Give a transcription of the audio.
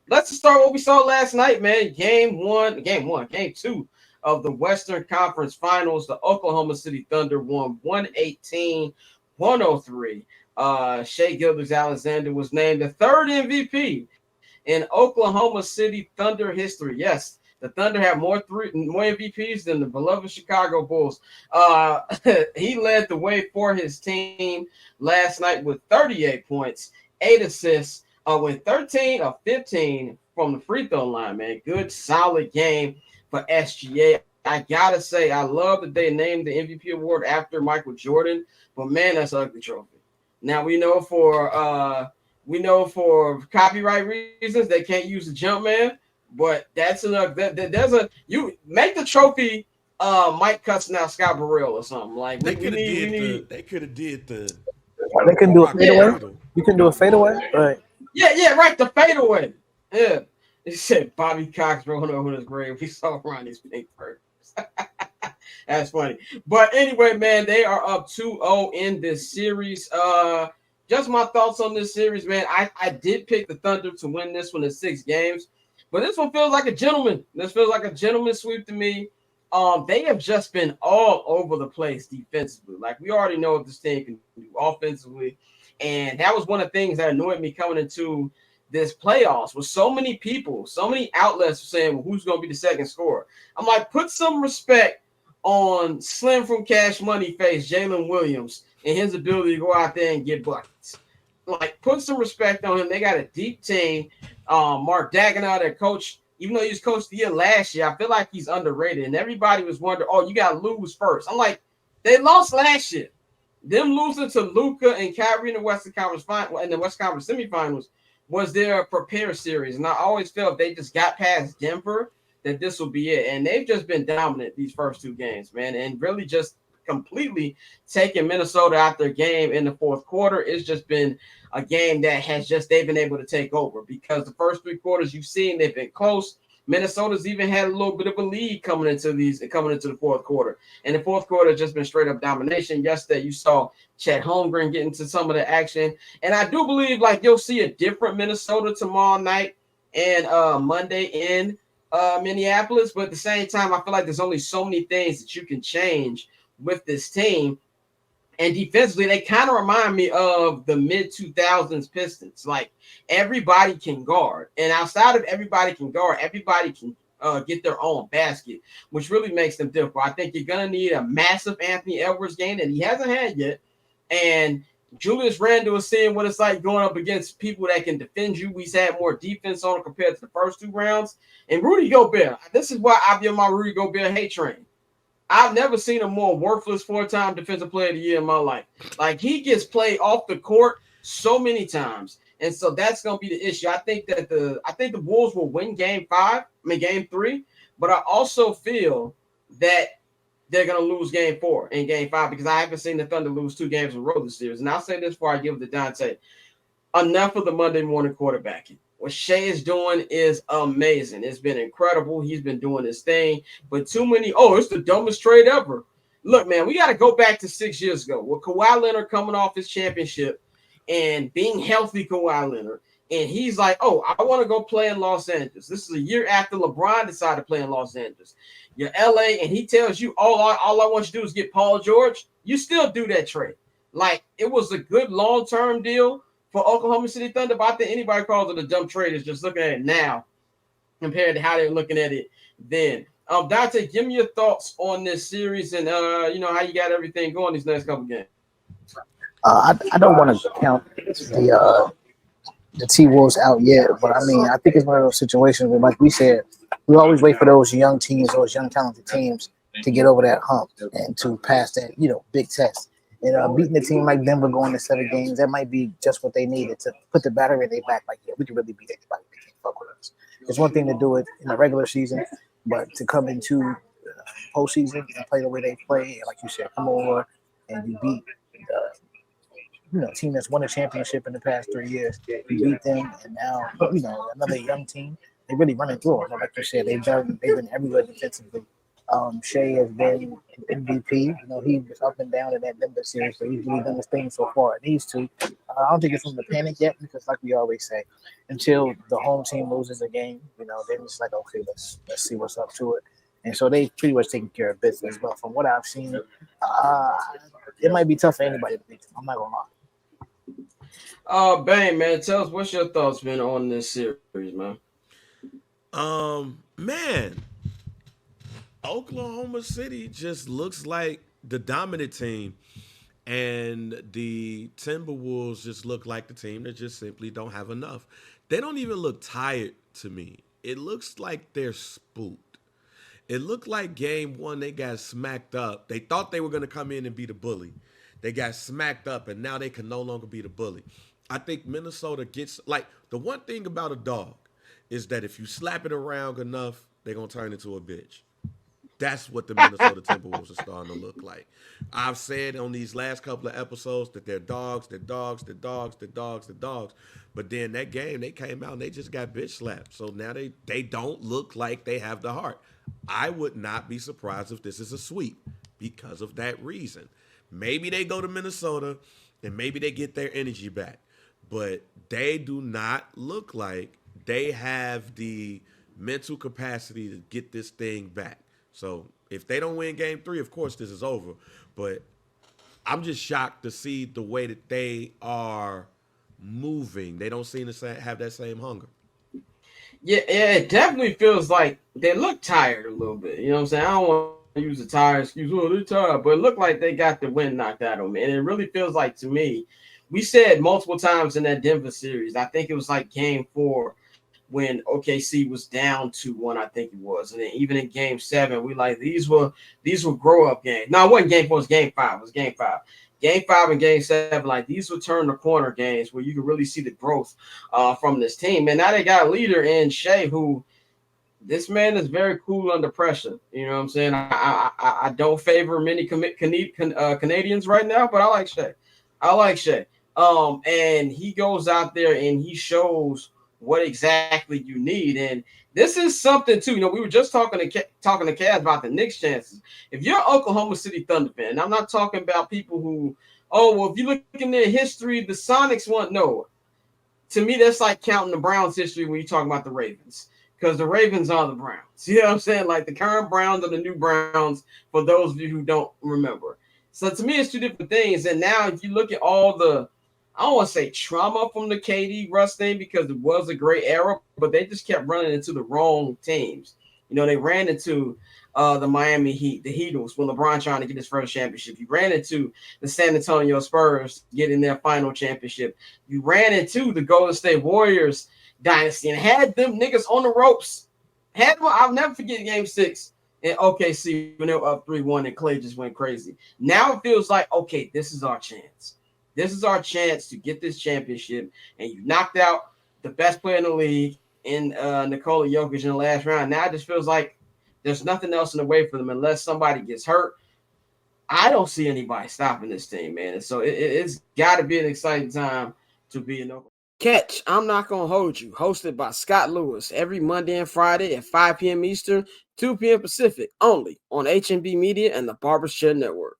Let's start what we saw last night, man. Game two of the Western Conference Finals. The Oklahoma City Thunder won 118-103. Shai Gilgeous-Alexander was named the third MVP in Oklahoma City Thunder history. Yes, the Thunder have more MVPs than the beloved Chicago Bulls. He led the way for his team last night with 38 points, 8 assists, with 13 of 15 from the free throw line, man. Good, solid game for SGA. I gotta say, I love that they named the MVP award after Michael Jordan, but man, that's an ugly trophy. Now we know for copyright reasons they can't use the jump man, but that's enough. You make the trophy Mike cussing out Scott Burrell or something. Like they could have did the they can do a fadeaway. You can do a fadeaway, right? Yeah, right. The fadeaway. Yeah. He said Bobby Cox rolling over his grave. We saw Ronnie's pink first. That's funny. But anyway, man, they are up 2-0 in this series. Just my thoughts on this series, man. I did pick the Thunder to win this one in 6 games, but this one feels like a gentleman. This feels like a gentleman sweep to me. They have just been all over the place defensively. Like, we already know what this team can do offensively. And that was one of the things that annoyed me coming into this playoffs, with so many people, so many outlets saying, well, who's going to be the second scorer? I'm like, put some respect on Slim from Cash Money face, Jalen Williams, and his ability to go out there and get buckets. Like, put some respect on him. They got a deep team. Mark Dagenau, their coach, even though he was coach of the year last year, I feel like he's underrated. And everybody was wondering, oh, you got to lose first. I'm like, they lost last year. Them losing to Luka and Kyrie in the Western Conference semifinals was their prepare series. And I always felt they just got past Denver that this will be it. And they've just been dominant these first 2 games, man, and really just completely taking Minnesota out their game in the fourth quarter. It's just been a game that they've been able to take over, because the first 3 quarters you've seen, they've been close. Minnesota's even had a little bit of a lead coming into the fourth quarter. And the fourth quarter has just been straight up domination. Yesterday, you saw Chet Holmgren get into some of the action. And I do believe, like, you'll see a different Minnesota tomorrow night and Monday in Minneapolis. But at the same time, I feel like there's only so many things that you can change with this team. And defensively, they kind of remind me of the mid-2000s Pistons. Like, everybody can guard. And outside of everybody can guard, everybody can get their own basket, which really makes them difficult. I think you're going to need a massive Anthony Edwards game that he hasn't had yet. And Julius Randle is seeing what it's like going up against people that can defend you. He's had more defense on him compared to the first 2 rounds. And Rudy Gobert, this is why I've been on my Rudy Gobert hate train. I've never seen a more worthless 4-time defensive player of the year in my life. Like, he gets played off the court so many times. And so that's going to be the issue. I think the Wolves will win game 3, but I also feel that they're going to lose game 4 and game 5, because I haven't seen the Thunder lose 2 games in a row this series. And I'll say this before I give it to Dante. Enough of the Monday morning quarterbacking. What Shai is doing is amazing. It's been incredible. He's been doing his thing. But too many, it's the dumbest trade ever. Look, man, we got to go back to 6 years ago with Kawhi Leonard coming off his championship and being healthy Kawhi Leonard. And he's like, I want to go play in Los Angeles. This is a year after LeBron decided to play in Los Angeles. You're LA, and he tells you, all I want you to do is get Paul George. You still do that trade. Like, it was a good long-term deal for Oklahoma City Thunder, but I think anybody calls it a dumb trade is just looking at it now compared to how they're looking at it then. Dante, give me your thoughts on this series and how you got everything going these next couple games. I don't want to count the T-Wolves out yet, but I mean, I think it's one of those situations where, like we said, we always wait for those young teams, those young talented teams, to get over that hump and to pass that big test. And beating a team like Denver going to 7 games, that might be just what they needed to put the battery in their back. Like, yeah, we can really beat anybody. They can't fuck with us. It's one thing to do it in the regular season, but to come into postseason and play the way they play, like you said, come over and you beat the team that's won a championship in the past 3 years. You beat them, and now another young team. They really running through it. Like you said, they've been everywhere defensively. Shea has been an MVP. You know, he was up and down in that Denver series, so he's really done his thing so far. It needs to. I don't think it's from the panic yet because, like we always say, until the home team loses a game, you know, then it's like, okay, let's see what's up to it. And so they pretty much taking care of business. But from what I've seen, it might be tough for anybody to beat them. I'm not gonna lie. Bang, man, tell us what's your thoughts been on this series, man. Man, Oklahoma City just looks like the dominant team, and the Timberwolves just look like the team that just simply don't have enough. They don't even look tired to me. It looks like they're spooked. It looked like game one, they got smacked up. They thought they were going to come in and be the bully. They got smacked up, and now they can no longer be the bully. I think Minnesota gets, like, the one thing about a dog is that if you slap it around enough, they're going to turn into a bitch. That's what the Minnesota Timberwolves are starting to look like. I've said on these last couple of episodes that they're dogs, they're dogs, they're dogs, they're dogs, they're dogs. But then that game, they came out and they just got bitch slapped. So now they don't look like they have the heart. I would not be surprised if this is a sweep because of that reason. Maybe they go to Minnesota and maybe they get their energy back. But they do not look like they have the mental capacity to get this thing back. So if they don't win game 3, of course this is over. But I'm just shocked to see the way that they are moving. They don't seem to have that same hunger. Yeah, it definitely feels like they look tired a little bit. You know what I'm saying? I don't want to use the tired excuse. Oh, they're tired. But it looked like they got the wind knocked out of them. And it really feels like, to me, we said multiple times in that Denver series, I think it was like game 4, when OKC was down 2-1, I think it was. And then even in game 7, we like these were grow up games. No, it wasn't game 4, it was game 5. It was game 5. Game 5 and game 7, like these were turn the corner games where you can really see the growth from this team. And now they got a leader in Shea, who this man is very cool under pressure. You know what I'm saying? I don't favor many Canadians right now, but I like Shea. And he goes out there and he shows what exactly you need. And this is something too. You know, we were just talking to Kaz about the Knicks' chances. If you're an Oklahoma City Thunder fan, and I'm not talking about people who, if you look in their history, the Sonics won. No, to me, that's like counting the Browns' history when you talk about the Ravens, because the Ravens are the Browns. You know what I'm saying? Like the current Browns are the new Browns, for those of you who don't remember. So to me, it's two different things. And now if you look at all the, I don't want to say trauma from the KD Russ thing, because it was a great era, but they just kept running into the wrong teams. You know, they ran into the Miami Heat, the Heatles, when LeBron trying to get his first championship. You ran into the San Antonio Spurs getting their final championship. You ran into the Golden State Warriors dynasty and had them niggas on the ropes. I'll never forget game 6 in OKC when they were up 3-1 and Clay just went crazy. Now it feels like, okay, this is our chance. This is our chance to get this championship, and you knocked out the best player in the league in Nikola Jokic in the last round. Now it just feels like there's nothing else in the way for them unless somebody gets hurt. I don't see anybody stopping this team, man. And so it's got to be an exciting time to be in Oklahoma. Catch I'm Not Gonna Hold You, hosted by Scott Lewis, every Monday and Friday at 5 p.m. Eastern, 2 p.m. Pacific, only on HNB Media and the Barbershop Network.